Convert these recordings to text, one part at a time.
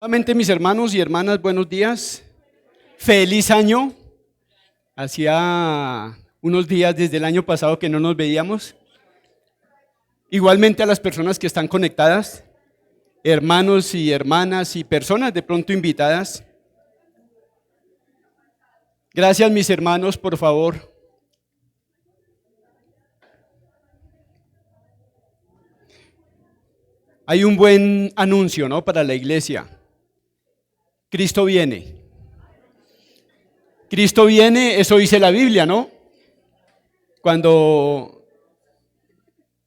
Nuevamente, mis hermanos y hermanas, buenos días. Feliz año. Hacía unos días desde el año pasado que no nos veíamos. Igualmente a las personas que están conectadas, hermanos y hermanas y personas de pronto invitadas. Gracias, mis hermanos, por favor. Hay un buen anuncio, ¿no?, para la iglesia. Cristo viene. Cristo viene, eso dice la Biblia, ¿no? Cuando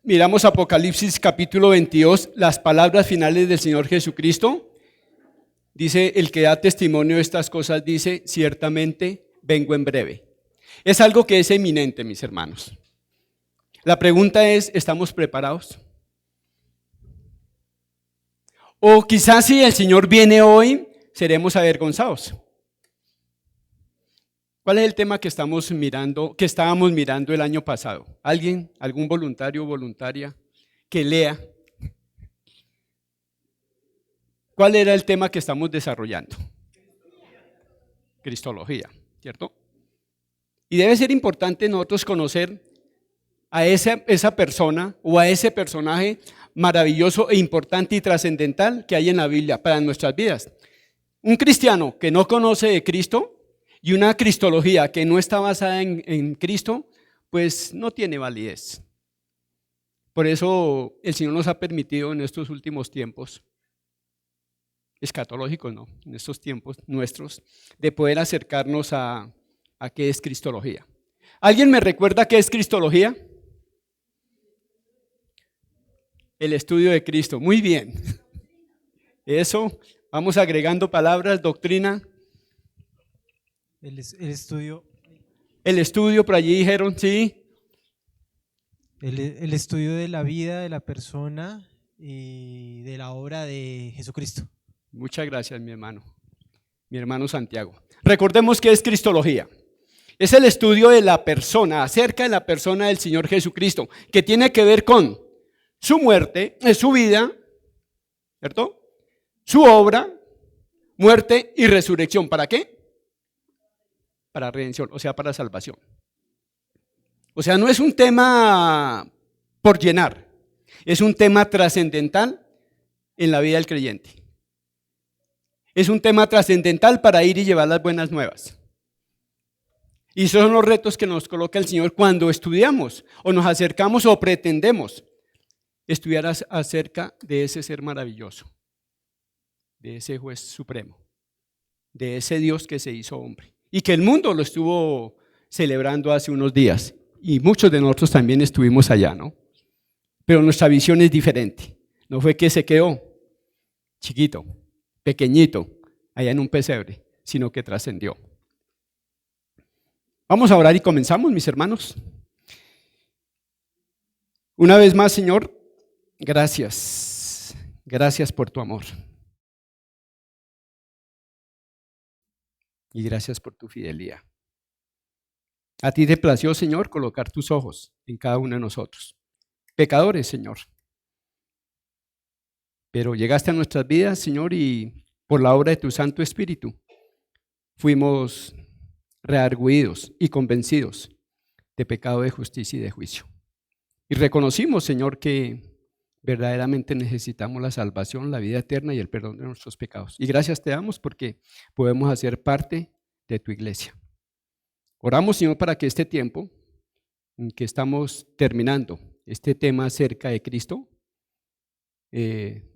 miramos Apocalipsis capítulo 22, las palabras finales del Señor Jesucristo, dice, el que da testimonio de estas cosas dice, ciertamente vengo en breve. Es algo que es eminente, mis hermanos. La pregunta es, ¿estamos preparados? O quizás si el Señor viene hoy, seremos avergonzados. ¿Cuál es el tema que estábamos mirando el año pasado? ¿Alguien, algún voluntario o voluntaria que lea? ¿Cuál era el tema que estamos desarrollando? Cristología, ¿cierto? Y debe ser importante nosotros conocer a esa persona o a ese personaje maravilloso e importante y trascendental que hay en la Biblia para nuestras vidas. Un cristiano que no conoce de Cristo y una cristología que no está basada en Cristo, pues no tiene validez. Por eso el Señor nos ha permitido en estos últimos tiempos, escatológicos, ¿no?, en estos tiempos nuestros, de poder acercarnos a qué es cristología. ¿Alguien me recuerda qué es cristología? El estudio de Cristo. Muy bien. Eso, vamos agregando palabras, doctrina. El estudio. El estudio, por allí dijeron, sí. El estudio de la vida de la persona y de la obra de Jesucristo. Muchas gracias, mi hermano Santiago. Recordemos qué es cristología. Es el estudio de la persona, acerca de la persona del Señor Jesucristo, que tiene que ver con su muerte, su vida, ¿cierto?, su obra, muerte y resurrección. ¿Para qué? Para redención, o sea, para salvación. O sea, no es un tema por llenar, es un tema trascendental en la vida del creyente. Es un tema trascendental para ir y llevar las buenas nuevas. Y esos son los retos que nos coloca el Señor cuando estudiamos o nos acercamos o pretendemos estudiar acerca de ese ser maravilloso, de ese juez supremo, de ese Dios que se hizo hombre y que el mundo lo estuvo celebrando hace unos días y muchos de nosotros también estuvimos allá, ¿no? Pero nuestra visión es diferente. No fue que se quedó chiquito, pequeñito, allá en un pesebre, sino que trascendió. Vamos a orar y comenzamos, mis hermanos. Una vez más, Señor, gracias. Gracias por tu amor. Y gracias por tu fidelidad. A ti te plació, Señor, colocar tus ojos en cada uno de nosotros. Pecadores, Señor. Pero llegaste a nuestras vidas, Señor, y por la obra de tu Santo Espíritu fuimos reargüidos y convencidos de pecado, de justicia y de juicio. Y reconocimos, Señor, que verdaderamente necesitamos la salvación, la vida eterna y el perdón de nuestros pecados. Y gracias te damos porque podemos hacer parte de tu iglesia. Oramos, Señor, para que este tiempo en que estamos terminando este tema acerca de Cristo,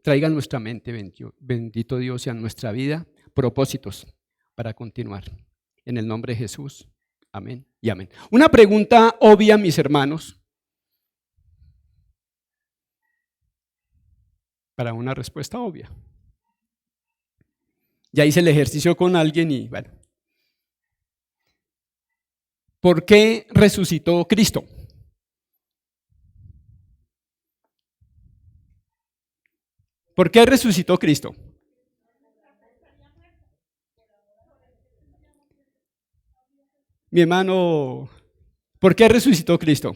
traiga a nuestra mente, bendito Dios, y a nuestra vida propósitos para continuar. En el nombre de Jesús, amén y amén. Una pregunta obvia, mis hermanos, para una respuesta obvia. Ya hice el ejercicio con alguien y bueno. ¿Por qué resucitó Cristo? ¿Por qué resucitó Cristo? Mi hermano, ¿por qué resucitó Cristo?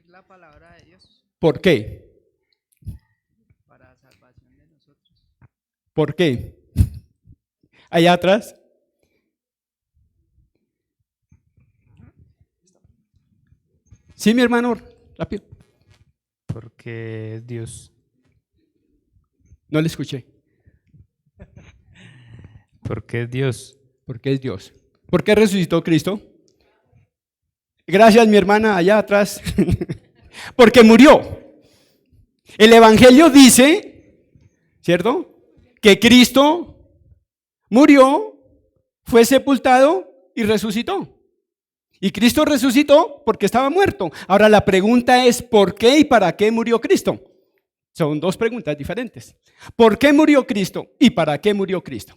La palabra de Dios. ¿Por qué? Para salvación de nosotros. ¿Por qué? Allá atrás. Sí, mi hermano, rápido. Porque es Dios. No le escuché. Porque es Dios. Porque es Dios. ¿Por qué resucitó Cristo? Gracias, mi hermana, allá atrás. Porque murió. El Evangelio dice, ¿cierto? Que Cristo murió, fue sepultado y resucitó. Y Cristo resucitó porque estaba muerto. Ahora la pregunta es, ¿por qué y para qué murió Cristo? Son dos preguntas diferentes. ¿Por qué murió Cristo y para qué murió Cristo?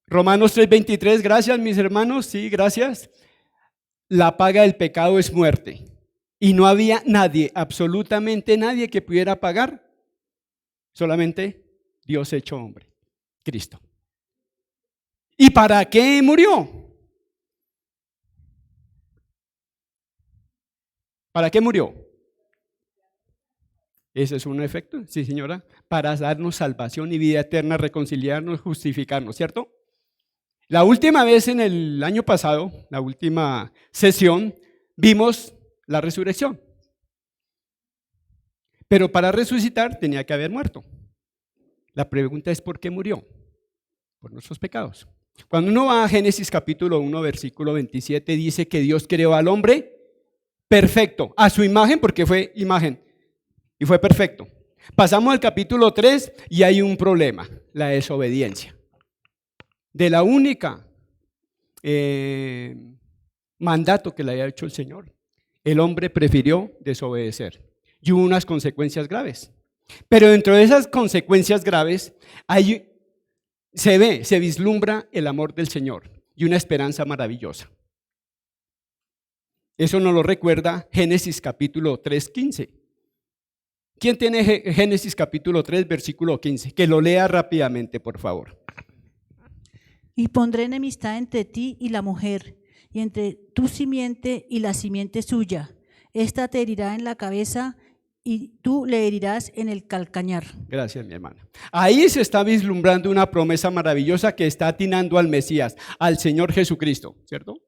Romanos 3:23, gracias mis hermanos, sí, gracias. La paga del pecado es muerte. Y no había nadie, absolutamente nadie que pudiera pagar, solamente Dios hecho hombre, Cristo. ¿Y para qué murió? ¿Para qué murió? Ese es un efecto, sí señora, para darnos salvación y vida eterna, reconciliarnos, justificarnos, ¿cierto? La última vez en el año pasado, la última sesión, vimos la resurrección. Pero para resucitar tenía que haber muerto. La pregunta es ¿por qué murió? Por nuestros pecados. Cuando uno va a Génesis capítulo 1, versículo 27, dice que Dios creó al hombre perfecto, a su imagen, porque fue imagen, y fue perfecto. Pasamos al capítulo 3 y hay un problema, la desobediencia. De la única mandato que le había hecho el Señor, el hombre prefirió desobedecer y hubo unas consecuencias graves. Pero dentro de esas consecuencias graves se vislumbra el amor del Señor y una esperanza maravillosa. Eso nos lo recuerda Génesis capítulo 3:15. ¿Quién tiene Génesis capítulo 3, versículo 15? Que lo lea rápidamente, por favor. Y pondré enemistad entre ti y la mujer, y entre tu simiente y la simiente suya. Esta te herirá en la cabeza y tú le herirás en el calcañar. Gracias, mi hermana. Ahí se está vislumbrando una promesa maravillosa que está atinando al Mesías, al Señor Jesucristo, ¿cierto?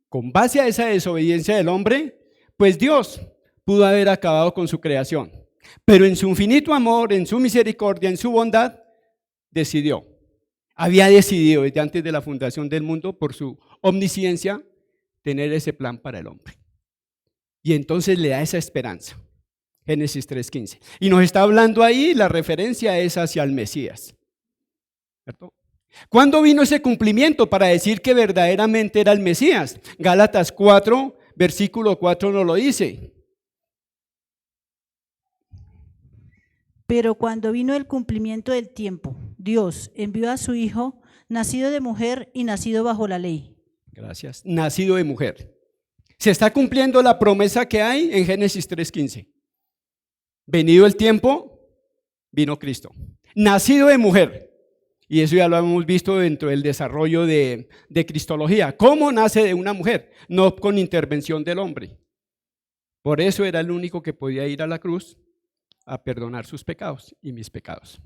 Con base a esa desobediencia del hombre, pues Dios pudo haber acabado con su creación, pero en su infinito amor, en su misericordia, en su bondad, había decidido desde antes de la fundación del mundo, por su omnisciencia, tener ese plan para el hombre. Y entonces le da esa esperanza, Génesis 3:15. Y nos está hablando ahí, la referencia es hacia el Mesías, ¿cierto? ¿Cuándo vino ese cumplimiento para decir que verdaderamente era el Mesías? Gálatas 4, versículo 4 nos lo dice. Pero cuando vino el cumplimiento del tiempo, Dios envió a su Hijo, nacido de mujer y nacido bajo la ley. Gracias. Nacido de mujer. Se está cumpliendo la promesa que hay en Génesis 3:15. Venido el tiempo, vino Cristo. Nacido de mujer. Y eso ya lo hemos visto dentro del desarrollo de Cristología. ¿Cómo nace de una mujer? No con intervención del hombre. Por eso era el único que podía ir a la cruz a perdonar sus pecados y mis pecados.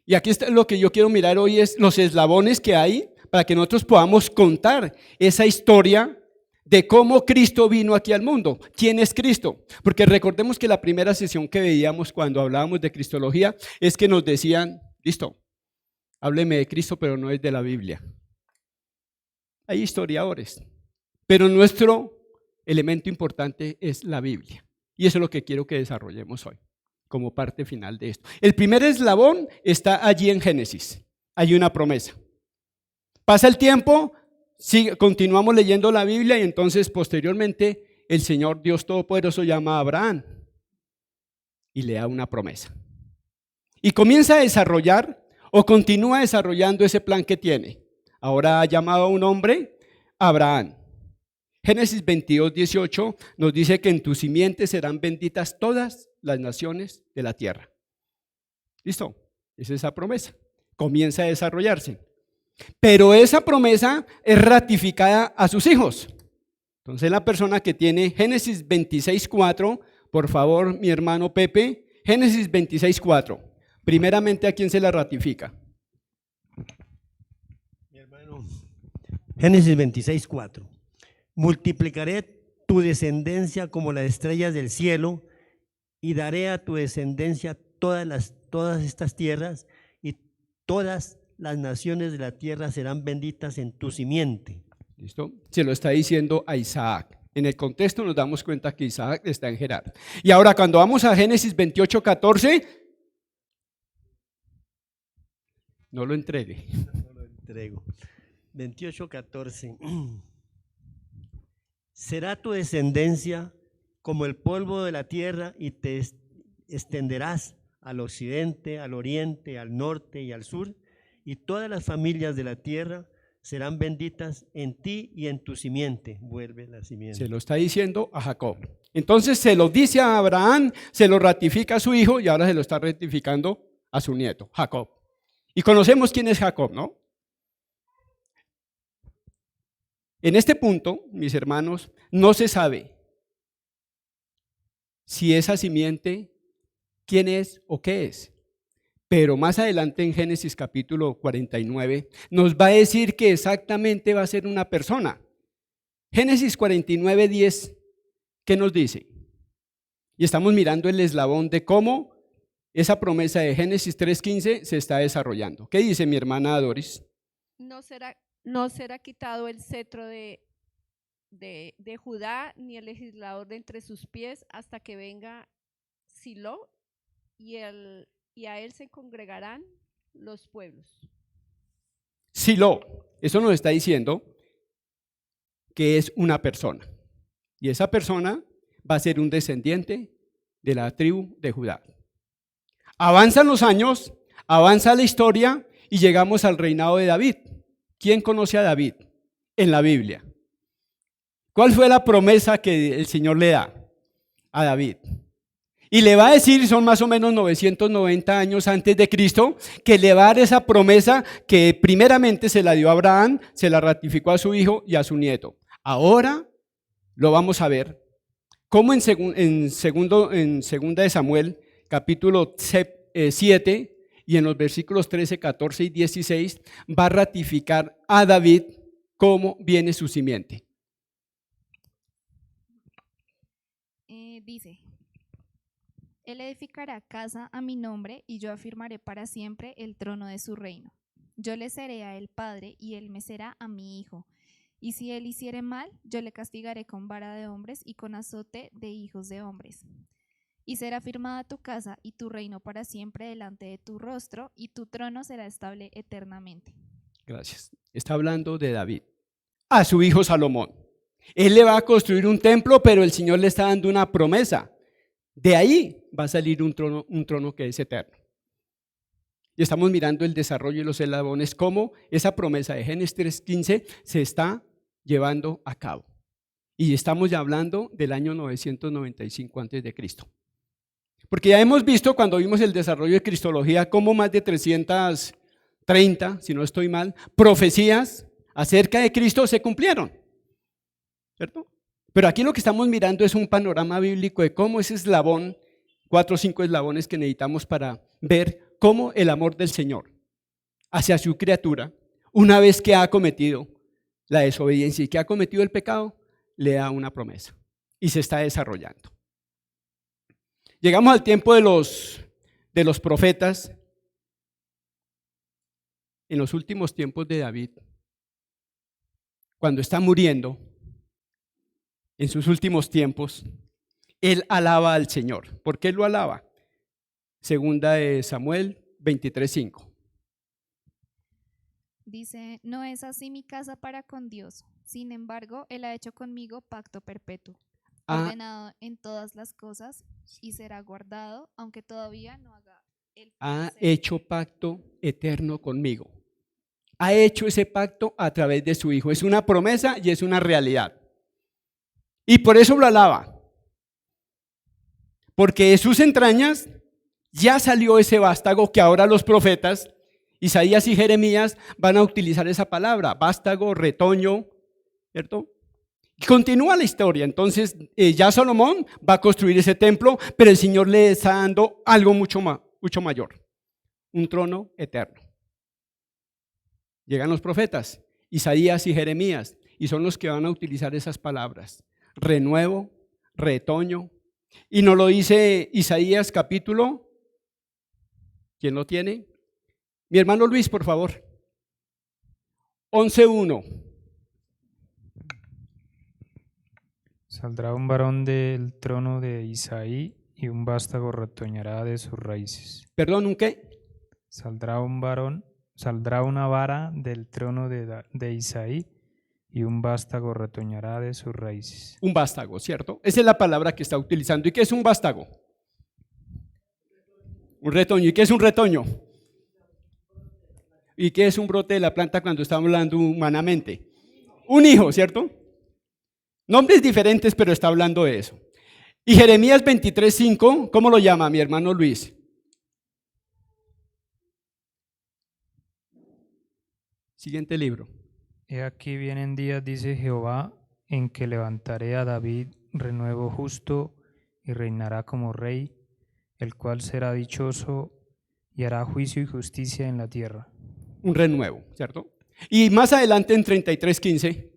Y aquí está lo que yo quiero mirar hoy, es los eslabones que hay para que nosotros podamos contar esa historia de cómo Cristo vino aquí al mundo. ¿Quién es Cristo? Porque recordemos que la primera sesión que veíamos cuando hablábamos de Cristología es que nos decían, listo, hábleme de Cristo, pero no es de la Biblia. Hay historiadores, pero nuestro elemento importante es la Biblia. Y eso es lo que quiero que desarrollemos hoy, como parte final de esto. El primer eslabón está allí en Génesis. Hay una promesa. Pasa el tiempo, continuamos leyendo la Biblia y entonces posteriormente el Señor Dios Todopoderoso llama a Abraham y le da una promesa. Y comienza a desarrollar o continúa desarrollando ese plan que tiene. Ahora ha llamado a un hombre, Abraham. Génesis 22:18 nos dice que en tu simiente serán benditas todas las naciones de la tierra. ¿Listo? Esa es esa promesa. Comienza a desarrollarse. Pero esa promesa es ratificada a sus hijos. Entonces la persona que tiene Génesis 26:4, por favor, mi hermano Pepe, Génesis 26:4. Primeramente, ¿a quién se la ratifica? Mi hermano, Génesis 26:4. Multiplicaré tu descendencia como las estrellas del cielo y daré a tu descendencia todas estas tierras y todas las naciones de la tierra serán benditas en tu simiente. ¿Listo? Se lo está diciendo a Isaac. En el contexto nos damos cuenta que Isaac está en Gerar. Y ahora cuando vamos a Génesis 28:14, no lo entregue. No lo entrego. 28:14. Será tu descendencia como el polvo de la tierra y te extenderás al occidente, al oriente, al norte y al sur, y todas las familias de la tierra serán benditas en ti y en tu simiente. Vuelve la simiente. Se lo está diciendo a Jacob. Entonces se lo dice a Abraham, se lo ratifica a su hijo y ahora se lo está ratificando a su nieto, Jacob. Y conocemos quién es Jacob, ¿no? En este punto, mis hermanos, no se sabe si esa simiente, quién es o qué es. Pero más adelante en Génesis capítulo 49 nos va a decir que exactamente va a ser una persona. Génesis 49:10, ¿qué nos dice? Y estamos mirando el eslabón de cómo esa promesa de Génesis 3:15 se está desarrollando. ¿Qué dice mi hermana Doris? No será quitado el cetro de Judá, ni el legislador de entre sus pies, hasta que venga Silo, y a él se congregarán los pueblos. Silo, eso nos está diciendo que es una persona. Y esa persona va a ser un descendiente de la tribu de Judá. Avanzan los años, avanza la historia y llegamos al reinado de David. ¿Quién conoce a David en la Biblia? ¿Cuál fue la promesa que el Señor le da a David? Y le va a decir, son más o menos 990 años antes de Cristo, que le va a dar esa promesa que primeramente se la dio a Abraham, se la ratificó a su hijo y a su nieto. Ahora lo vamos a ver, como en segunda de Samuel, capítulo 7, y en los versículos 13, 14 y 16, va a ratificar a David cómo viene su simiente. Dice: Él edificará casa a mi nombre, y yo afirmaré para siempre el trono de su reino. Yo le seré a él padre, y él me será a mi hijo. Y si él hiciere mal, yo le castigaré con vara de hombres y con azote de hijos de hombres. Y será firmada tu casa y tu reino para siempre delante de tu rostro, y tu trono será estable eternamente. Gracias. Está hablando de David, a su hijo Salomón. Él le va a construir un templo, pero el Señor le está dando una promesa. De ahí va a salir un trono que es eterno. Y estamos mirando el desarrollo de los eslabones, cómo esa promesa de Génesis 3:15 se está llevando a cabo. Y estamos ya hablando del año 995 a.C. Porque ya hemos visto cuando vimos el desarrollo de Cristología cómo más de 330, si no estoy mal, profecías acerca de Cristo se cumplieron, ¿cierto? Pero aquí lo que estamos mirando es un panorama bíblico de cómo ese eslabón, 4 o 5 eslabones que necesitamos para ver cómo el amor del Señor hacia su criatura, una vez que ha cometido la desobediencia y que ha cometido el pecado, le da una promesa y se está desarrollando. Llegamos al tiempo de los profetas. En los últimos tiempos de David, cuando está muriendo, en sus últimos tiempos, él alaba al Señor. ¿Por qué lo alaba? Segunda de Samuel 23:5. Dice: No es así mi casa para con Dios. Sin embargo, él ha hecho conmigo pacto perpetuo, ordenado en todas las cosas, y será guardado, aunque todavía no haga el Ha hecho pacto eterno conmigo. Ha hecho ese pacto a través de su Hijo. Es una promesa y es una realidad. Y por eso lo alaba. Porque de sus entrañas ya salió ese vástago que ahora los profetas, Isaías y Jeremías, van a utilizar esa palabra, vástago, retoño, ¿cierto? Y continúa la historia. Entonces ya Salomón va a construir ese templo, pero el Señor le está dando algo mucho mayor. un trono eterno. Llegan los profetas, Isaías y Jeremías, y son los que van a utilizar esas palabras. Renuevo, retoño. Y nos lo dice Isaías capítulo, ¿quién lo tiene? Mi hermano Luis, por favor. 11:1. Saldrá un varón del trono de Isaí y un vástago retoñará de sus raíces. Perdón, ¿un qué? Saldrá una vara del trono de Isaí y un vástago retoñará de sus raíces. Un vástago, ¿cierto? Esa es la palabra que está utilizando. ¿Y qué es un vástago? Un retoño. ¿Y qué es un retoño? ¿Y qué es un brote de la planta cuando estamos hablando humanamente? Un hijo, ¿cierto? Nombres diferentes, pero está hablando de eso. Y Jeremías 23:5, ¿cómo lo llama mi hermano Luis? Siguiente libro. He aquí vienen días, dice Jehová, en que levantaré a David renuevo justo y reinará como rey, el cual será dichoso y hará juicio y justicia en la tierra. Un renuevo, ¿cierto? Y más adelante en 33:15.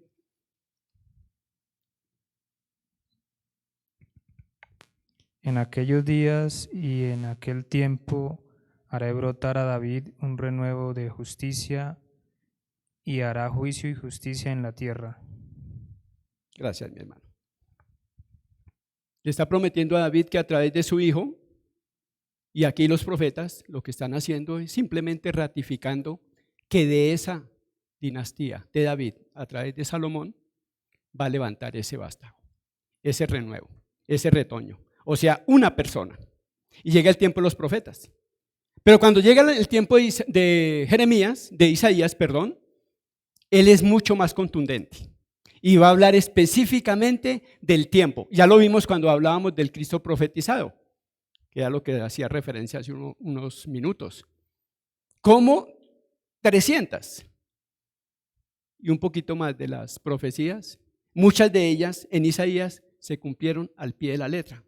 En aquellos días y en aquel tiempo haré brotar a David un renuevo de justicia y hará juicio y justicia en la tierra. Gracias, mi hermano. Le está prometiendo a David que a través de su hijo, y aquí los profetas lo que están haciendo es simplemente ratificando que de esa dinastía de David, a través de Salomón, va a levantar ese vástago, ese renuevo, ese retoño. O sea, una persona. Y llega el tiempo de los profetas. Pero cuando llega el tiempo de Jeremías, de Isaías, perdón, él es mucho más contundente. Y va a hablar específicamente del tiempo. Ya lo vimos cuando hablábamos del Cristo profetizado, que era lo que hacía referencia hace unos minutos. Como 300 y un poquito más de las profecías, muchas de ellas en Isaías se cumplieron al pie de la letra.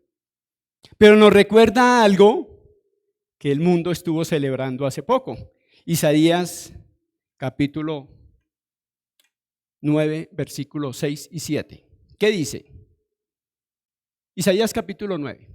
Pero nos recuerda algo que el mundo estuvo celebrando hace poco. Isaías capítulo 9, versículos 6 y 7. ¿Qué dice? Isaías capítulo 9.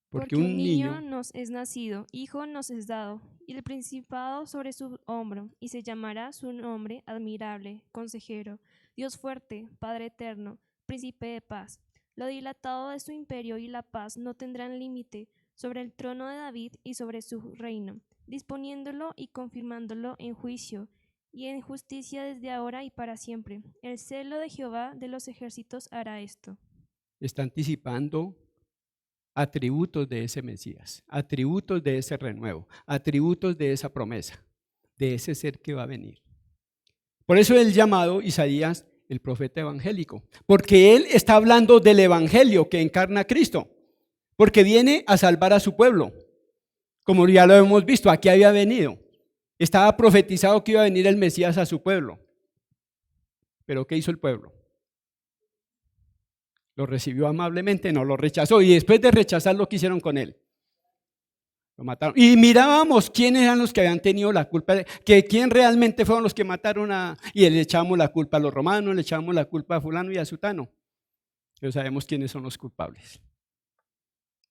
Porque un niño nos es nacido, hijo nos es dado, y el principado sobre su hombro, y se llamará su nombre admirable, consejero, Dios fuerte, Padre eterno, príncipe de paz. Lo dilatado de su imperio y la paz no tendrán límite sobre el trono de David y sobre su reino, disponiéndolo y confirmándolo en juicio y en justicia desde ahora y para siempre. El celo de Jehová de los ejércitos hará esto. Está anticipando atributos de ese Mesías, atributos de ese renuevo, atributos de esa promesa, de ese ser que va a venir. Por eso el llamado Isaías el profeta evangélico, porque él está hablando del evangelio que encarna a Cristo, porque viene a salvar a su pueblo, como ya lo hemos visto, aquí había venido, estaba profetizado que iba a venir el Mesías a su pueblo, pero ¿qué hizo el pueblo? Lo recibió amablemente, no lo rechazó, y después de rechazarlo, ¿qué hicieron con él? Lo mataron. Y mirábamos quiénes eran los que habían tenido la culpa, que quién realmente fueron los que mataron y le echamos la culpa a los romanos, le echamos la culpa a fulano y a sutano. Pero sabemos quiénes son los culpables.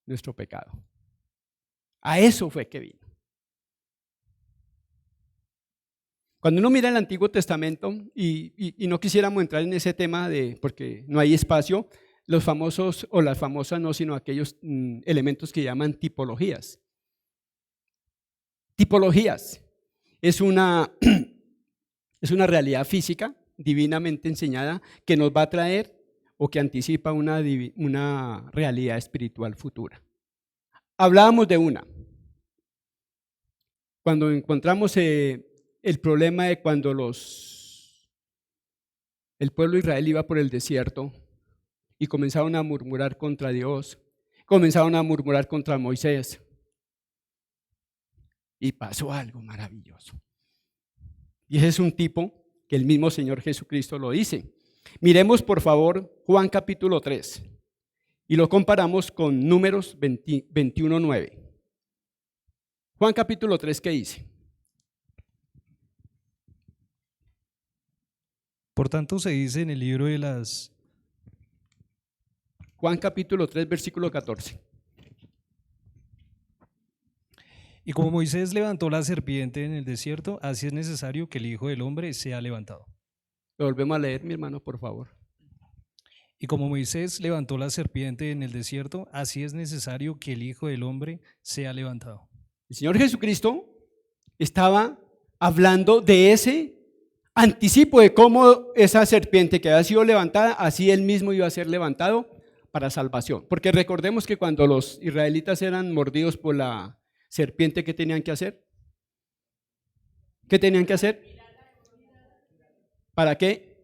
Nuestro pecado. A eso fue que vino. Cuando uno mira el Antiguo Testamento, y no quisiéramos entrar en ese tema porque no hay espacio, los famosos, o las famosas no, sino aquellos elementos que llaman tipologías. Tipologías es una realidad física divinamente enseñada que nos va a traer o que anticipa una realidad espiritual futura. Hablábamos de una. Cuando encontramos el problema de cuando el pueblo de Israel iba por el desierto y comenzaron a murmurar contra Dios, comenzaron a murmurar contra Moisés. Y pasó algo maravilloso. Y ese es un tipo que el mismo Señor Jesucristo lo dice. Miremos por favor Juan capítulo 3 y lo comparamos con Números 21:9. Juan capítulo 3, ¿qué dice? Por tanto, se dice en el libro de las... Juan capítulo 3, versículo 14. Y como Moisés levantó la serpiente en el desierto, así es necesario que el Hijo del Hombre sea levantado. Lo volvemos a leer, mi hermano, por favor. Y como Moisés levantó la serpiente en el desierto, así es necesario que el Hijo del Hombre sea levantado. El Señor Jesucristo estaba hablando de ese anticipo de cómo esa serpiente que había sido levantada, así él mismo iba a ser levantado para salvación. Porque recordemos que cuando los israelitas eran mordidos por la serpiente, ¿qué tenían que hacer? ¿Qué tenían que hacer? ¿Para qué?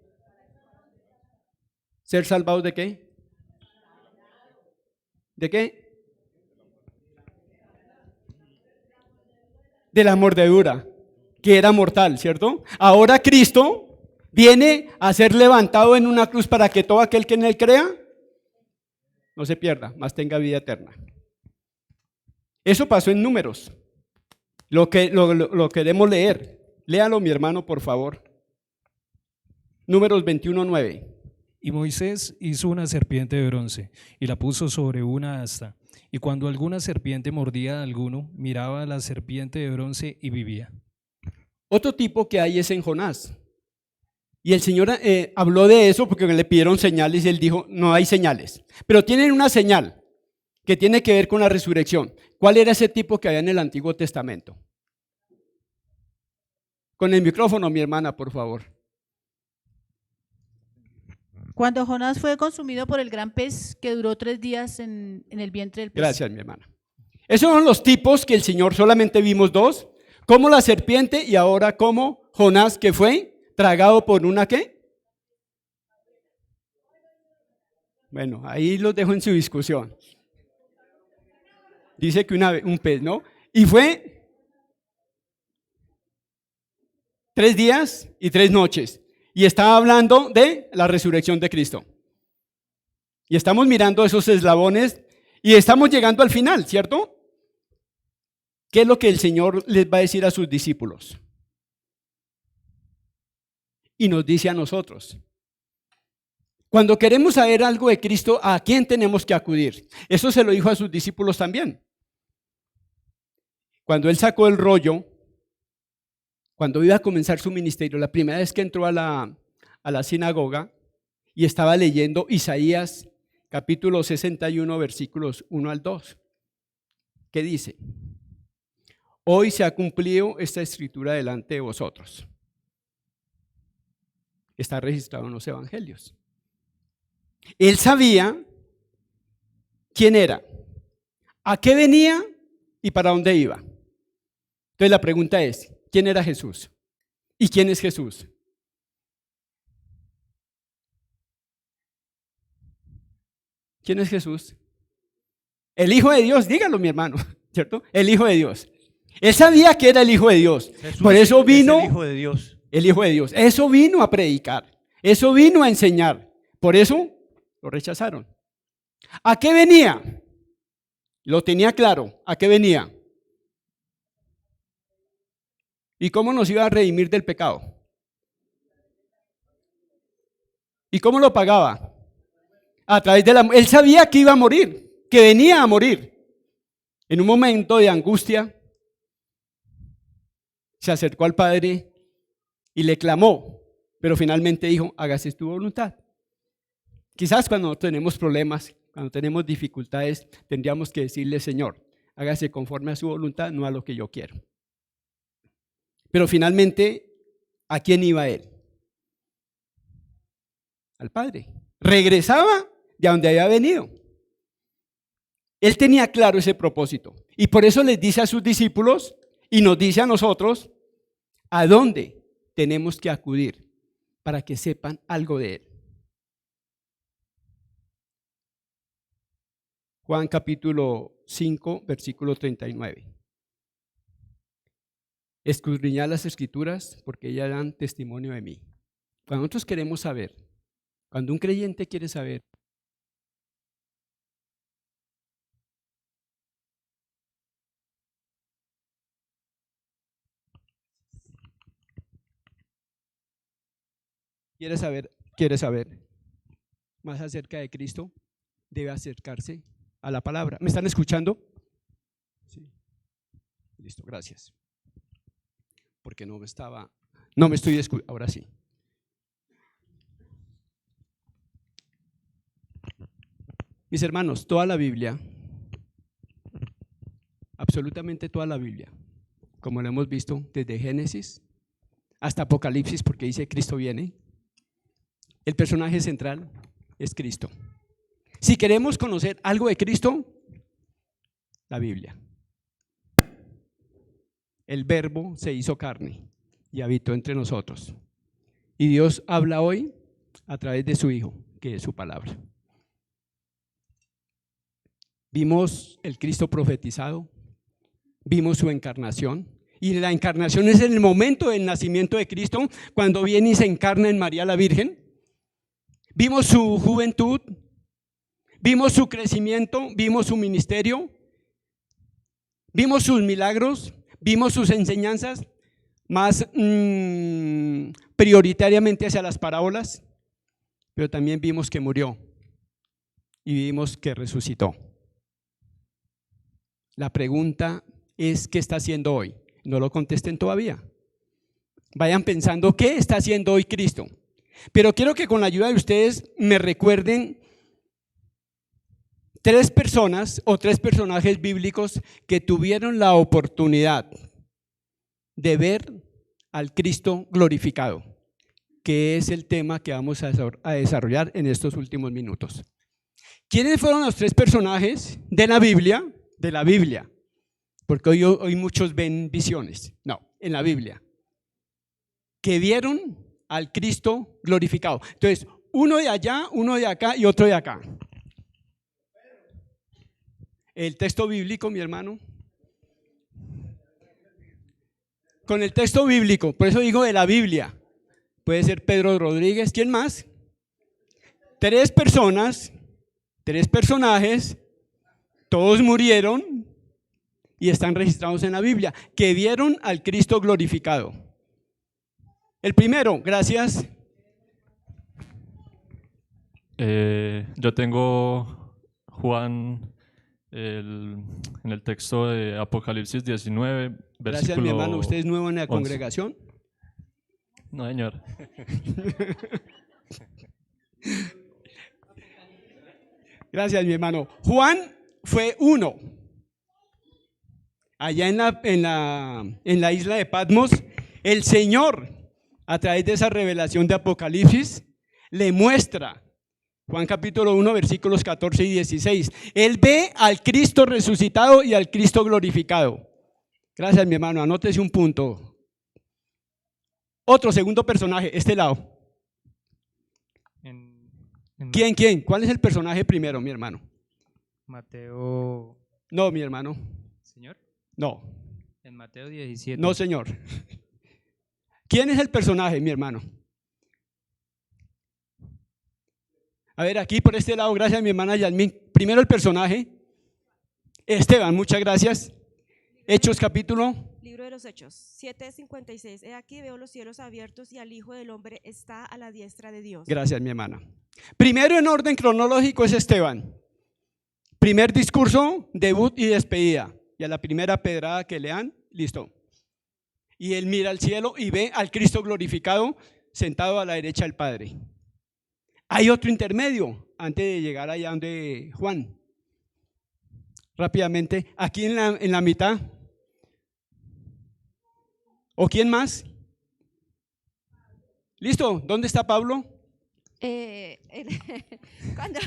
¿Ser salvados de qué? ¿De qué? De la mordedura, que era mortal, ¿cierto? Ahora Cristo viene a ser levantado en una cruz para que todo aquel que en él crea no se pierda, mas tenga vida eterna. Eso pasó en Números. Lo queremos leer. Léalo, mi hermano, por favor. Números 21:9. Y Moisés hizo una serpiente de bronce y la puso sobre una asta. Y cuando alguna serpiente mordía a alguno, miraba a la serpiente de bronce y vivía. Otro tipo que hay es en Jonás. Y el Señor habló de eso porque le pidieron señales y él dijo, no hay señales. Pero tienen una señal que tiene que ver con la resurrección. ¿Cuál era ese tipo que había en el Antiguo Testamento? Con el micrófono, mi hermana, por favor. Cuando Jonás fue consumido por el gran pez que duró 3 días en el vientre del pez. Gracias, mi hermana. Esos son los tipos que el Señor, solamente vimos 2, como la serpiente y ahora como Jonás, que fue tragado por una ¿qué? Bueno, ahí los dejo en su discusión. Dice que un pez, ¿no? Y fue 3 días y 3 noches. Y estaba hablando de la resurrección de Cristo. Y estamos mirando esos eslabones y estamos llegando al final, ¿cierto? ¿Qué es lo que el Señor les va a decir a sus discípulos? Y nos dice a nosotros. Cuando queremos saber algo de Cristo, ¿a quién tenemos que acudir? Eso se lo dijo a sus discípulos también. Cuando él sacó el rollo, cuando iba a comenzar su ministerio, la primera vez que entró a la sinagoga y estaba leyendo Isaías capítulo 61, versículos 1 al 2. ¿Qué dice? Hoy se ha cumplido esta escritura delante de vosotros. Está registrado en los evangelios. Él sabía quién era, a qué venía y para dónde iba. Entonces la pregunta es, ¿quién era Jesús? ¿Y quién es Jesús? ¿Quién es Jesús? El Hijo de Dios, dígalo mi hermano, ¿cierto? El Hijo de Dios. Él sabía que era el Hijo de Dios. Jesús Por eso vino es el Hijo de Dios. el Hijo de Dios. Eso vino a predicar. Eso vino a enseñar. Por eso lo rechazaron. ¿A qué venía? Lo tenía claro. ¿A qué venía? ¿Y cómo nos iba a redimir del pecado? ¿Y cómo lo pagaba? A través de él sabía que iba a morir, que venía a morir. En un momento de angustia, se acercó al Padre y le clamó, pero finalmente dijo, hágase tu voluntad. Quizás cuando tenemos problemas, cuando tenemos dificultades, tendríamos que decirle, Señor, hágase conforme a su voluntad, no a lo que yo quiero. Pero finalmente, ¿a quién iba él? Al Padre. Regresaba de donde había venido. Él tenía claro ese propósito. Y por eso les dice a sus discípulos y nos dice a nosotros a dónde tenemos que acudir para que sepan algo de él. Juan capítulo 5, versículo 39. Escudriñad las Escrituras porque ellas dan testimonio de mí. Cuando nosotros queremos saber, cuando un creyente quiere saber quiere saber más acerca de Cristo, debe acercarse a la palabra. ¿Me están escuchando? Sí. Listo, gracias. Porque no me estoy escuchando. Ahora sí. Mis hermanos, toda la Biblia, absolutamente toda la Biblia, como lo hemos visto desde Génesis hasta Apocalipsis, porque dice Cristo viene, el personaje central es Cristo. Si queremos conocer algo de Cristo, la Biblia. El Verbo se hizo carne y habitó entre nosotros. Y Dios habla hoy a través de su Hijo, que es su palabra. Vimos el Cristo profetizado, vimos su encarnación, y la encarnación es el momento del nacimiento de Cristo, cuando viene y se encarna en María la Virgen. Vimos su juventud, vimos su crecimiento, vimos su ministerio, vimos sus milagros, vimos sus enseñanzas, más prioritariamente hacia las parábolas, pero también vimos que murió y vimos que resucitó. La pregunta es, ¿qué está haciendo hoy? No lo contesten todavía. Vayan pensando, ¿qué está haciendo hoy Cristo? Pero quiero que con la ayuda de ustedes me recuerden 3 personas o 3 personajes bíblicos que tuvieron la oportunidad de ver al Cristo glorificado, que es el tema que vamos a desarrollar en estos últimos minutos. ¿Quiénes fueron los 3 personajes de la Biblia? De la Biblia, porque hoy muchos ven visiones. No, en la Biblia, que vieron al Cristo glorificado. Entonces, uno de allá, uno de acá y otro de acá. El texto bíblico, mi hermano. Con el texto bíblico, por eso digo de la Biblia. Puede ser Pedro Rodríguez, ¿quién más? 3 personas, 3 personajes, todos murieron y están registrados en la Biblia, que vieron al Cristo glorificado. El primero, gracias. Yo tengo Juan en el texto de Apocalipsis 19, Gracias, versículo mi hermano. ¿Usted es nuevo en la 11. congregación? No, señor. Gracias, mi hermano. Juan fue uno. Allá en la isla de Patmos, el Señor, a través de esa revelación de Apocalipsis, le muestra, Juan capítulo 1, versículos 14 y 16, él ve al Cristo resucitado y al Cristo glorificado. Gracias, mi hermano, anótese un punto. Otro segundo personaje, este lado. ¿Quién? ¿Cuál es el personaje primero, mi hermano? Mateo. No, mi hermano. ¿Señor? No. En Mateo 17. No, señor. ¿Quién es el personaje, mi hermano? A ver, aquí por este lado, gracias a mi hermana Yasmín. Primero el personaje. Esteban, muchas gracias. Hechos capítulo. Libro de los Hechos, 7:56. He aquí veo los cielos abiertos y al Hijo del Hombre está a la diestra de Dios. Gracias, mi hermana. Primero en orden cronológico es Esteban. Primer discurso, debut y despedida. Y a la primera pedrada que le dan, listo. Y él mira al cielo y ve al Cristo glorificado sentado a la derecha del Padre. Hay otro intermedio antes de llegar allá donde Juan. Rápidamente, aquí en la mitad. ¿O quién más? ¿Listo? ¿Dónde está Pablo? Cuando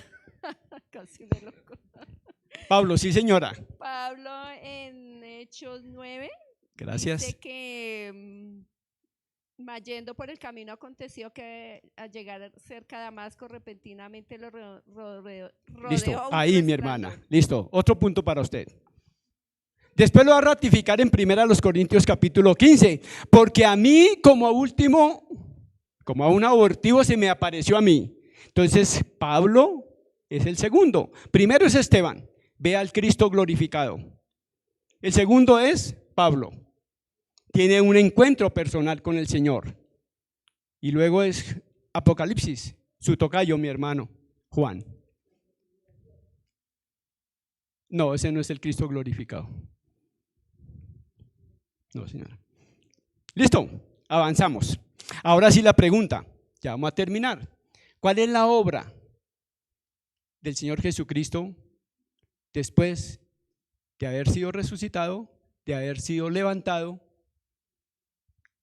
casi me loco. Pablo, sí, señora. Pablo en Hechos 9. Gracias. Dice que yendo por el camino aconteció que al llegar cerca de Damasco repentinamente lo rodeó. Listo, ahí mi hermana. Listo, otro punto para usted. Después lo va a ratificar en 1 Corintios capítulo 15, porque a mí como a un abortivo se me apareció a mí. Entonces Pablo es el segundo. Primero es Esteban, ve al Cristo glorificado. El segundo es Pablo, tiene un encuentro personal con el Señor. Y luego es Apocalipsis, su tocayo, mi hermano, Juan. No, ese no es el Cristo glorificado. No, señora. Listo, avanzamos. Ahora sí la pregunta, ya vamos a terminar. ¿Cuál es la obra del Señor Jesucristo después de haber sido resucitado, de haber sido levantado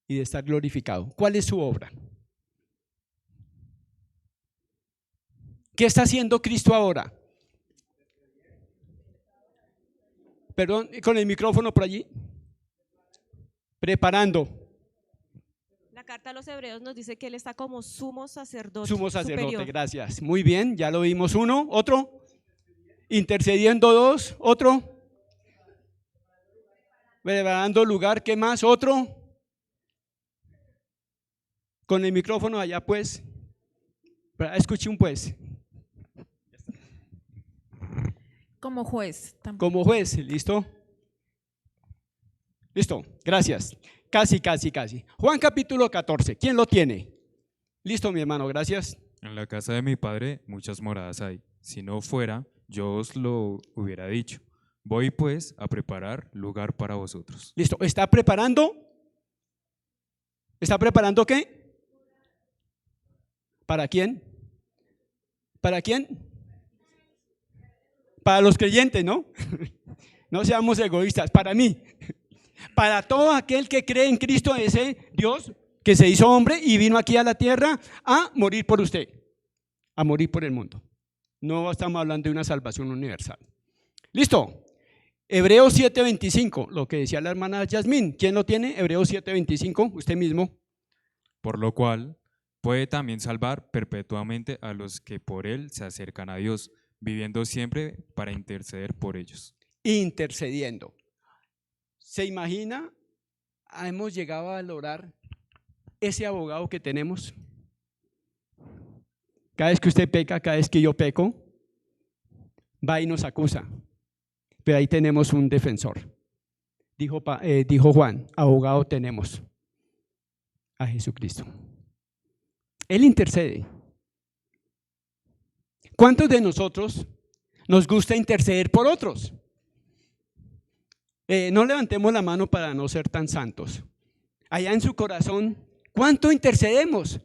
y de estar glorificado? ¿Cuál es su obra? ¿Qué está haciendo Cristo ahora? Perdón, con el micrófono por allí. Preparando. La carta a los Hebreos nos dice que Él está como sumo sacerdote. Sumo sacerdote, superior. gracias. Muy bien, ya lo vimos uno. ¿Otro? Intercediendo dos. ¿Otro? Preparando lugar. ¿Qué más? ¿Otro? Con el micrófono allá pues. Escuche un pues. Como juez. Como juez, ¿listo? Listo, gracias. Casi. Juan capítulo 14, ¿quién lo tiene? Listo, mi hermano, gracias. En la casa de mi padre muchas moradas hay. Si no fuera, yo os lo hubiera dicho. Voy pues a preparar lugar para vosotros. Listo, ¿está preparando? ¿Está preparando qué? ¿Para quién? ¿Para quién? Para los creyentes, ¿no? No seamos egoístas, para mí. Para todo aquel que cree en Cristo, ese Dios que se hizo hombre y vino aquí a la tierra a morir por usted, a morir por el mundo. No estamos hablando de una salvación universal. Listo. Hebreos 7:25, lo que decía la hermana Yasmín. ¿Quién lo tiene? Hebreos 7:25, usted mismo. Por lo cual puede también salvar perpetuamente a los que por él se acercan a Dios, viviendo siempre para interceder por ellos. Intercediendo. ¿Se imagina? Hemos llegado a valorar ese abogado que tenemos. Cada vez que usted peca, cada vez que yo peco, va y nos acusa. Pero ahí tenemos un defensor. Dijo Juan, abogado tenemos a Jesucristo. Él intercede. ¿Cuántos de nosotros nos gusta interceder por otros? No levantemos la mano para no ser tan santos. Allá en su corazón, ¿cuánto intercedemos?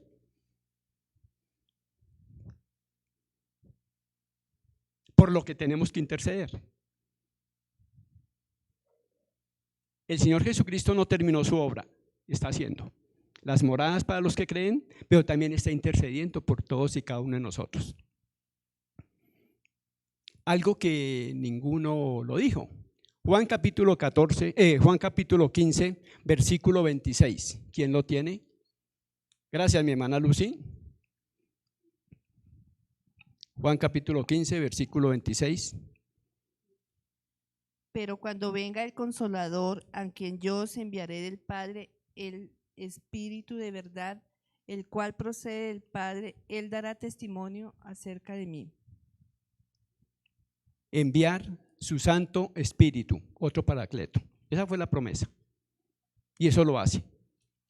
Por lo que tenemos que interceder. El Señor Jesucristo no terminó su obra, está haciendo las moradas para los que creen, pero también está intercediendo por todos y cada uno de nosotros. Algo que ninguno lo dijo. Juan capítulo 15, versículo 26. ¿Quién lo tiene? Gracias, mi hermana Lucy. Juan capítulo 15, versículo 26. Pero cuando venga el Consolador, a quien yo os enviaré del Padre, el Espíritu de verdad, el cual procede del Padre, él dará testimonio acerca de mí. Enviar su Santo Espíritu, otro Paracleto. Esa fue la promesa. Y eso lo hace.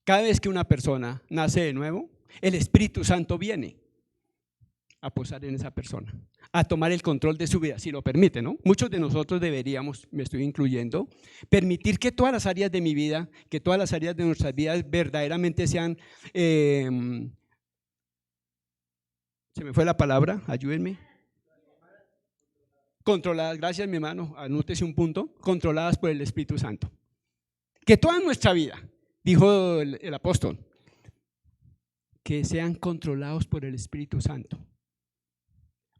Cada vez que una persona nace de nuevo, el Espíritu Santo viene a posar en esa persona, a tomar el control de su vida, si lo permite, ¿no? Muchos de nosotros deberíamos, me estoy incluyendo, permitir que todas las áreas de mi vida, que todas las áreas de nuestras vidas verdaderamente sean, se me fue la palabra, ayúdenme. Controladas, gracias mi hermano, anótese un punto, controladas por el Espíritu Santo. Que toda nuestra vida, dijo el apóstol, que sean controlados por el Espíritu Santo.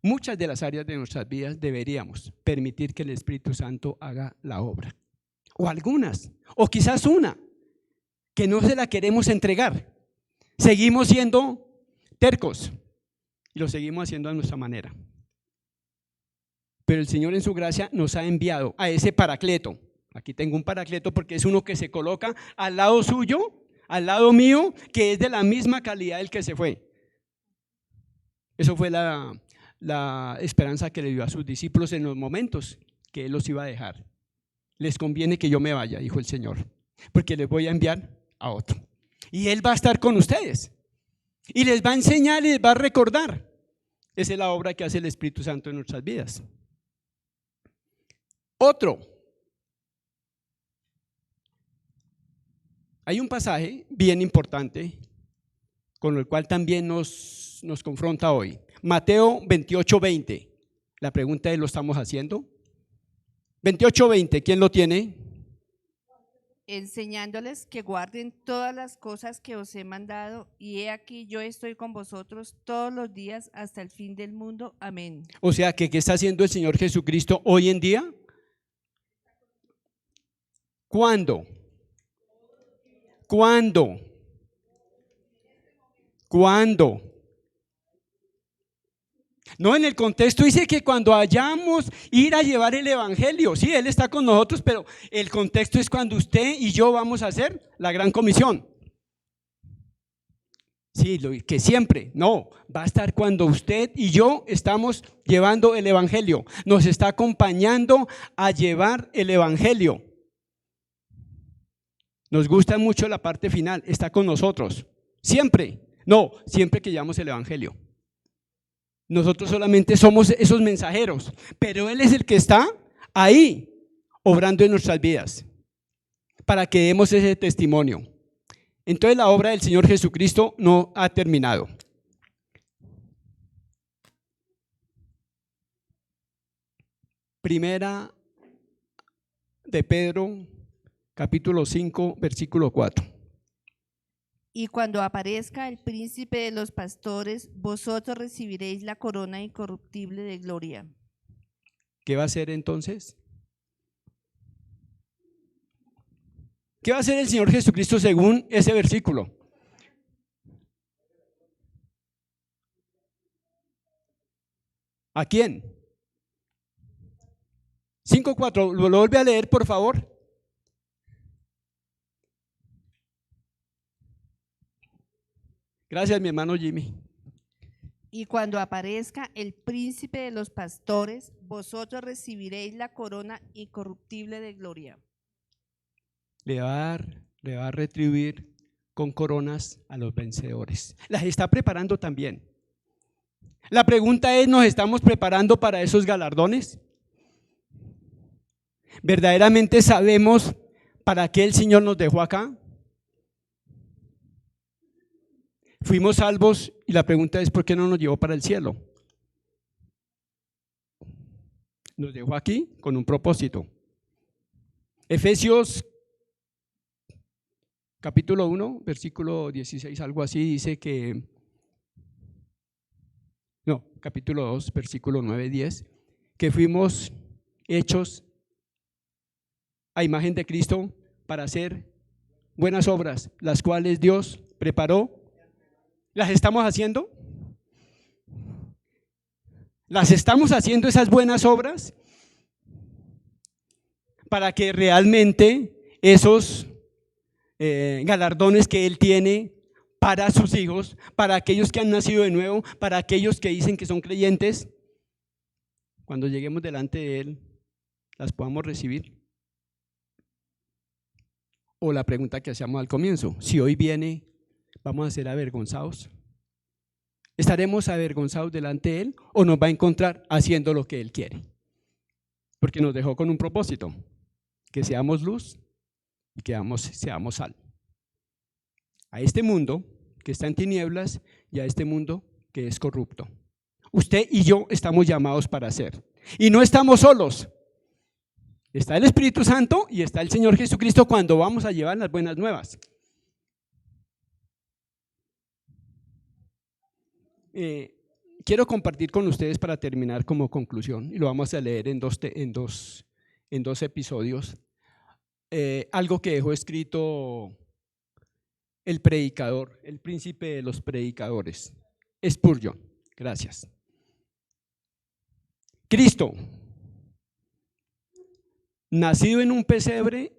Muchas de las áreas de nuestras vidas deberíamos permitir que el Espíritu Santo haga la obra. O algunas, o quizás una, que no se la queremos entregar. Seguimos siendo tercos y lo seguimos haciendo a nuestra manera. Pero el Señor en su gracia nos ha enviado a ese Paracleto. Aquí tengo un Paracleto porque es uno que se coloca al lado suyo, al lado mío, que es de la misma calidad del que se fue. Eso fue la esperanza que le dio a sus discípulos en los momentos que Él los iba a dejar. Les conviene que yo me vaya, dijo el Señor, porque les voy a enviar a otro. Y Él va a estar con ustedes. Y les va a enseñar y les va a recordar. Esa es la obra que hace el Espíritu Santo en nuestras vidas. Otro. Hay un pasaje bien importante con el cual también nos confronta hoy. Mateo 28:20. La pregunta es, ¿lo estamos haciendo? 28:20, ¿quién lo tiene? Enseñándoles que guarden todas las cosas que os he mandado, y he aquí yo estoy con vosotros todos los días hasta el fin del mundo. Amén. O sea, ¿qué está haciendo el Señor Jesucristo hoy en día? ¿Cuándo? ¿Cuándo? ¿Cuándo? No, en el contexto dice que cuando vayamos ir a llevar el evangelio, sí, Él está con nosotros, pero el contexto es cuando usted y yo vamos a hacer la gran comisión. Sí, que siempre, no, va a estar cuando usted y yo estamos llevando el evangelio, nos está acompañando a llevar el evangelio. Nos gusta mucho la parte final, está con nosotros, siempre, no, siempre que llevamos el evangelio. Nosotros solamente somos esos mensajeros, pero Él es el que está ahí, obrando en nuestras vidas, para que demos ese testimonio. Entonces la obra del Señor Jesucristo no ha terminado. Primera de Pedro, capítulo 5, versículo 4. Y cuando aparezca el príncipe de los pastores, vosotros recibiréis la corona incorruptible de gloria. ¿Qué va a hacer entonces? ¿Qué va a hacer el Señor Jesucristo según ese versículo? ¿A quién? 5:4, ¿lo vuelve a leer, por favor? Gracias, mi hermano Jimmy. Y cuando aparezca el príncipe de los pastores, vosotros recibiréis la corona incorruptible de gloria. Le va a retribuir con coronas a los vencedores. Las está preparando también. La pregunta es, ¿nos estamos preparando para esos galardones? ¿Verdaderamente sabemos para qué el Señor nos dejó acá? Fuimos salvos y la pregunta es, ¿por qué no nos llevó para el cielo? Nos dejó aquí con un propósito. Efesios capítulo 1, versículo 16, algo así, dice que, no, capítulo 2, versículo 9, 10, que fuimos hechos a imagen de Cristo para hacer buenas obras, las cuales Dios preparó. ¿Las estamos haciendo? ¿Las estamos haciendo esas buenas obras? Para que realmente esos galardones que Él tiene para sus hijos, para aquellos que han nacido de nuevo, para aquellos que dicen que son creyentes, cuando lleguemos delante de Él, las podamos recibir. O la pregunta que hacíamos al comienzo, si hoy viene, ¿vamos a ser avergonzados? ¿Estaremos avergonzados delante de Él o nos va a encontrar haciendo lo que Él quiere? Porque nos dejó con un propósito, que seamos luz y que seamos sal. A este mundo que está en tinieblas y a este mundo que es corrupto. Usted y yo estamos llamados para hacer. Y no estamos solos. Está el Espíritu Santo y está el Señor Jesucristo cuando vamos a llevar las buenas nuevas. Quiero compartir con ustedes para terminar como conclusión, y lo vamos a leer en dos episodios, algo que dejó escrito el predicador, el príncipe de los predicadores, Spurgeon. Gracias. Cristo, nacido en un pesebre,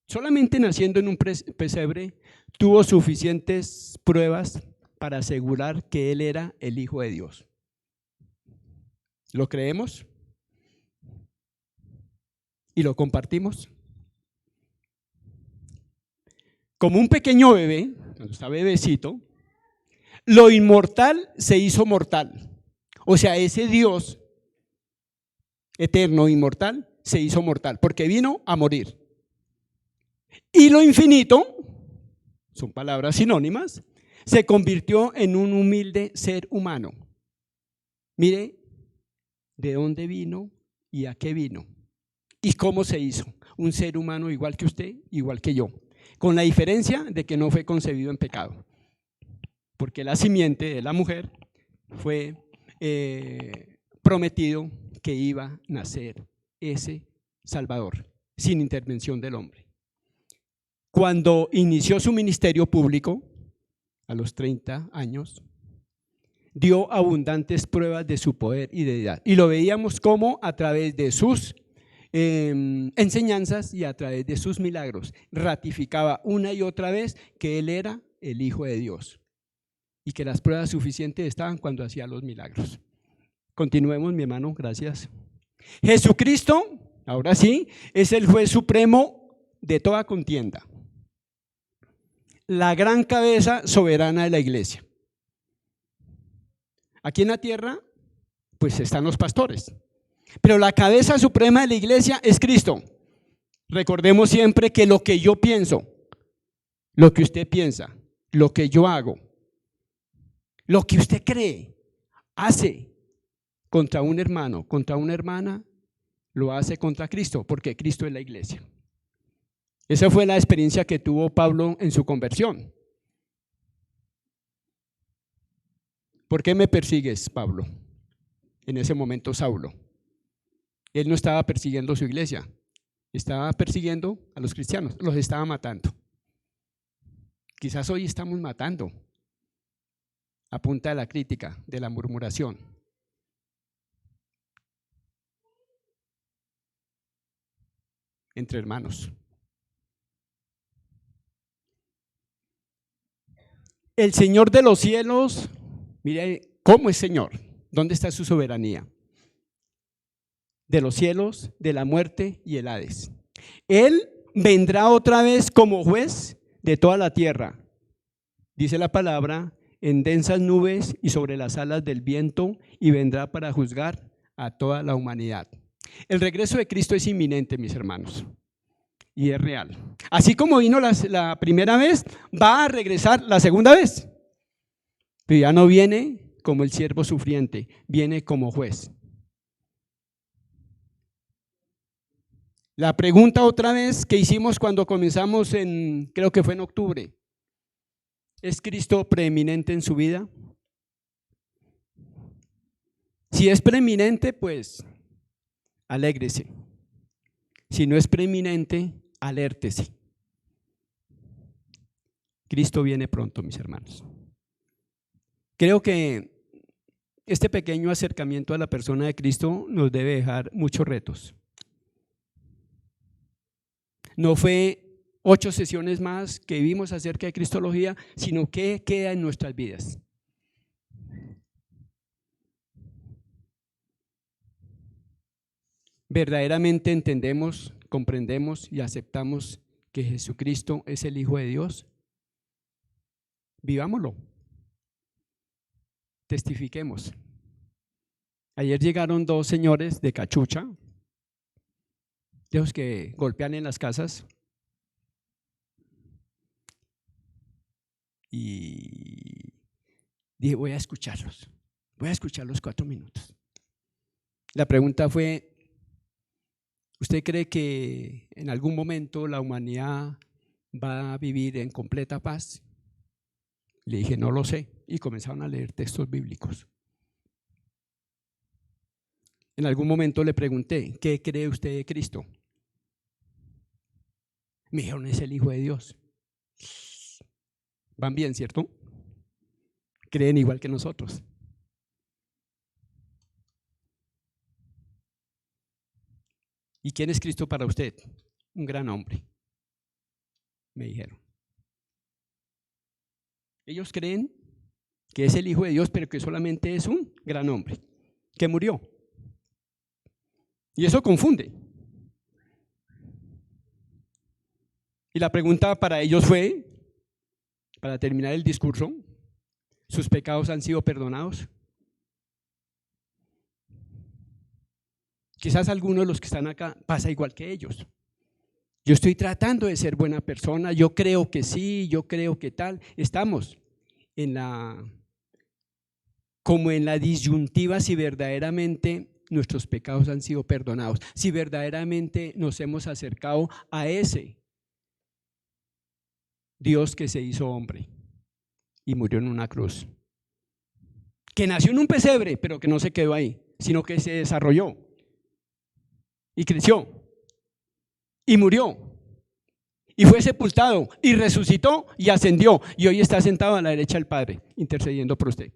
solamente naciendo en un pesebre, tuvo suficientes pruebas para asegurar que Él era el Hijo de Dios. ¿Lo creemos? ¿Y lo compartimos? Como un pequeño bebé, cuando está bebecito, lo inmortal se hizo mortal. O sea, ese Dios eterno, inmortal, se hizo mortal, porque vino a morir. Y lo infinito, son palabras sinónimas, se convirtió en un humilde ser humano. Mire de dónde vino y a qué vino y cómo se hizo. Un ser humano igual que usted, igual que yo, con la diferencia de que no fue concebido en pecado, porque la simiente de la mujer fue prometido que iba a nacer ese Salvador sin intervención del hombre. Cuando inició su ministerio público, a los 30 años, dio abundantes pruebas de su poder y deidad. Y lo veíamos como a través de sus enseñanzas y a través de sus milagros. Ratificaba una y otra vez que Él era el Hijo de Dios y que las pruebas suficientes estaban cuando hacía los milagros. Continuemos, mi hermano, gracias. Jesucristo, ahora sí, es el juez supremo de toda contienda, la gran cabeza soberana de la iglesia. Aquí en la tierra, pues están los pastores, pero la cabeza suprema de la iglesia es Cristo. Recordemos siempre que lo que yo pienso, lo que usted piensa, lo que yo hago, lo que usted cree, hace contra un hermano, contra una hermana, lo hace contra Cristo, porque Cristo es la iglesia. Esa fue la experiencia que tuvo Pablo en su conversión. ¿Por qué me persigues, Pablo? En ese momento, Saulo. Él no estaba persiguiendo su iglesia, estaba persiguiendo a los cristianos, los estaba matando. Quizás hoy estamos matando a punta de la crítica, de la murmuración. Entre hermanos. El Señor de los cielos, mire cómo es Señor, ¿dónde está su soberanía? De los cielos, de la muerte y el Hades. Él vendrá otra vez como juez de toda la tierra, dice la palabra, en densas nubes y sobre las alas del viento, y vendrá para juzgar a toda la humanidad. El regreso de Cristo es inminente, mis hermanos, y es real. Así como vino la primera vez, va a regresar la segunda vez, pero ya no viene como el siervo sufriente, viene como juez. La pregunta otra vez que hicimos cuando comenzamos creo que fue en octubre, ¿es Cristo preeminente en su vida? Si es preeminente, pues alégrese. Si no es preeminente, alértese. Cristo viene pronto, mis hermanos. Creo que este pequeño acercamiento a la persona de Cristo nos debe dejar muchos retos. No fue 8 sesiones más que vimos acerca de Cristología, sino que queda en nuestras vidas. ¿Verdaderamente entendemos, comprendemos y aceptamos que Jesucristo es el Hijo de Dios? Vivámoslo. Testifiquemos. Ayer llegaron 2 señores de cachucha, de los que golpean en las casas, y dije, voy a escucharlos 4 minutos. La pregunta fue, ¿usted cree que en algún momento la humanidad va a vivir en completa paz? Le dije, no lo sé, y comenzaron a leer textos bíblicos. En algún momento le pregunté, ¿qué cree usted de Cristo? Me dijeron, es el Hijo de Dios. Van bien, ¿cierto? Creen igual que nosotros. ¿Y quién es Cristo para usted? Un gran hombre, me dijeron. Ellos creen que es el Hijo de Dios, pero que solamente es un gran hombre, que murió. Y eso confunde. Y la pregunta para ellos fue, para terminar el discurso, ¿Sus pecados han sido perdonados? Quizás algunos de los que están acá pasa igual que ellos. Yo estoy tratando de ser buena persona, yo creo que sí, yo creo que tal. Estamos como en la disyuntiva si verdaderamente nuestros pecados han sido perdonados, si verdaderamente nos hemos acercado a ese Dios que se hizo hombre y murió en una cruz, que nació en un pesebre, pero que no se quedó ahí, sino que se desarrolló y creció y murió y fue sepultado y resucitó y ascendió y hoy está sentado a la derecha del Padre intercediendo por usted.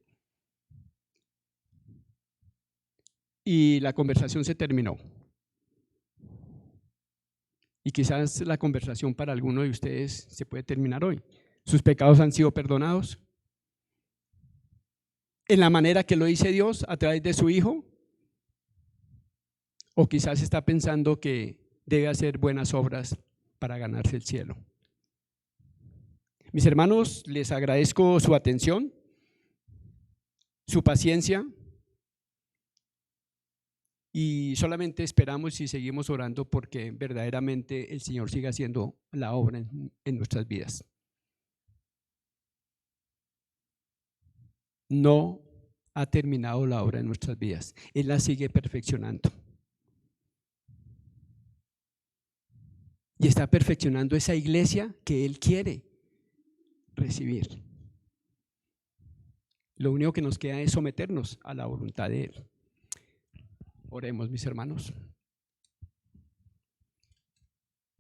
Y la conversación se terminó. Y quizás la conversación para alguno de ustedes se puede terminar hoy. ¿Sus pecados han sido perdonados? ¿En la manera que lo dice Dios a través de su Hijo? ¿O quizás está pensando que debe hacer buenas obras para ganarse el cielo? Mis hermanos, les agradezco su atención, su paciencia. Y solamente esperamos y seguimos orando porque verdaderamente el Señor siga haciendo la obra en nuestras vidas. No ha terminado la obra en nuestras vidas. Él la sigue perfeccionando. Y está perfeccionando esa iglesia que Él quiere recibir. Lo único que nos queda es someternos a la voluntad de Él. Oremos, mis hermanos.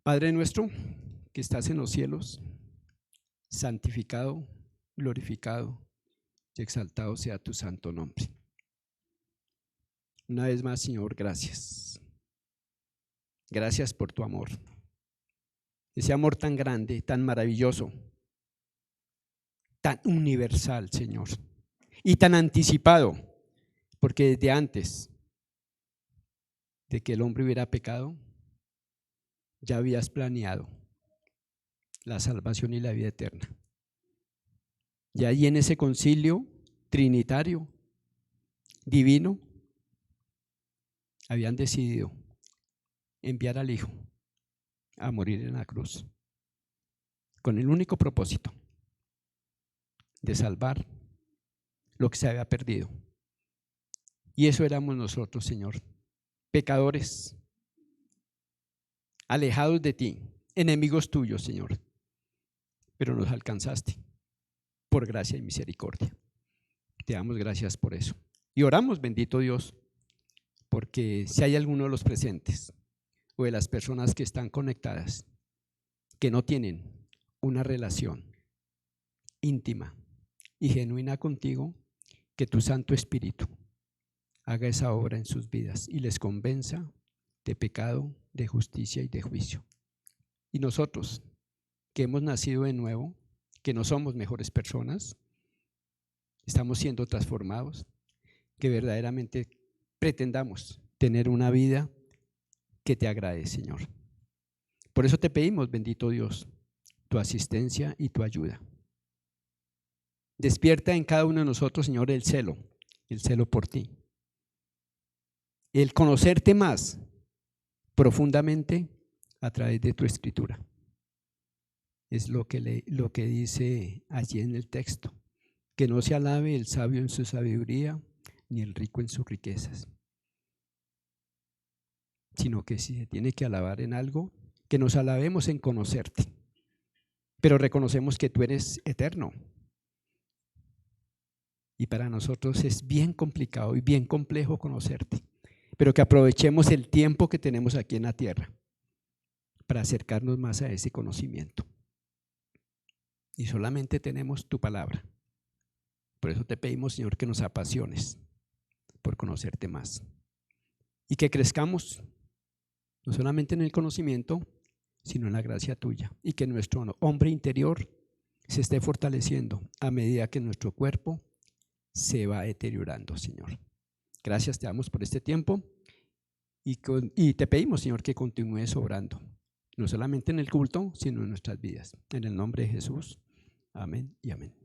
Padre nuestro que estás en los cielos, santificado, glorificado y exaltado sea tu santo nombre. Una vez más, Señor, gracias. Gracias por tu amor. Ese amor tan grande, tan maravilloso, tan universal, Señor, y tan anticipado, porque desde antes de que el hombre hubiera pecado, ya habías planeado la salvación y la vida eterna. Y ahí en ese concilio trinitario, divino, habían decidido enviar al Hijo a morir en la cruz, con el único propósito de salvar lo que se había perdido. Y eso éramos nosotros, Señor, pecadores, alejados de ti, enemigos tuyos, Señor, pero nos alcanzaste por gracia y misericordia. Te damos gracias por eso. Y oramos, bendito Dios, porque si hay alguno de los presentes o de las personas que están conectadas que no tienen una relación íntima y genuina contigo, que tu Santo Espíritu haga esa obra en sus vidas y les convenza de pecado, de justicia y de juicio. Y nosotros, que hemos nacido de nuevo, que no somos mejores personas, estamos siendo transformados, que verdaderamente pretendamos tener una vida que te agrade, Señor. Por eso te pedimos, bendito Dios, tu asistencia y tu ayuda. Despierta en cada uno de nosotros, Señor, el celo por ti. El conocerte más profundamente a través de tu escritura. Es lo que dice allí en el texto, que no se alabe el sabio en su sabiduría, ni el rico en sus riquezas, sino que si se tiene que alabar en algo, que nos alabemos en conocerte, pero reconocemos que tú eres eterno. Y para nosotros es bien complicado y bien complejo conocerte, pero que aprovechemos el tiempo que tenemos aquí en la tierra para acercarnos más a ese conocimiento. Y solamente tenemos tu palabra. Por eso te pedimos, Señor, que nos apasiones por conocerte más y que crezcamos no solamente en el conocimiento, sino en la gracia tuya, y que nuestro hombre interior se esté fortaleciendo a medida que nuestro cuerpo se va deteriorando, Señor. Gracias te damos por este tiempo y te pedimos, Señor, que continúes obrando, no solamente en el culto, sino en nuestras vidas. En el nombre de Jesús. Amén y amén.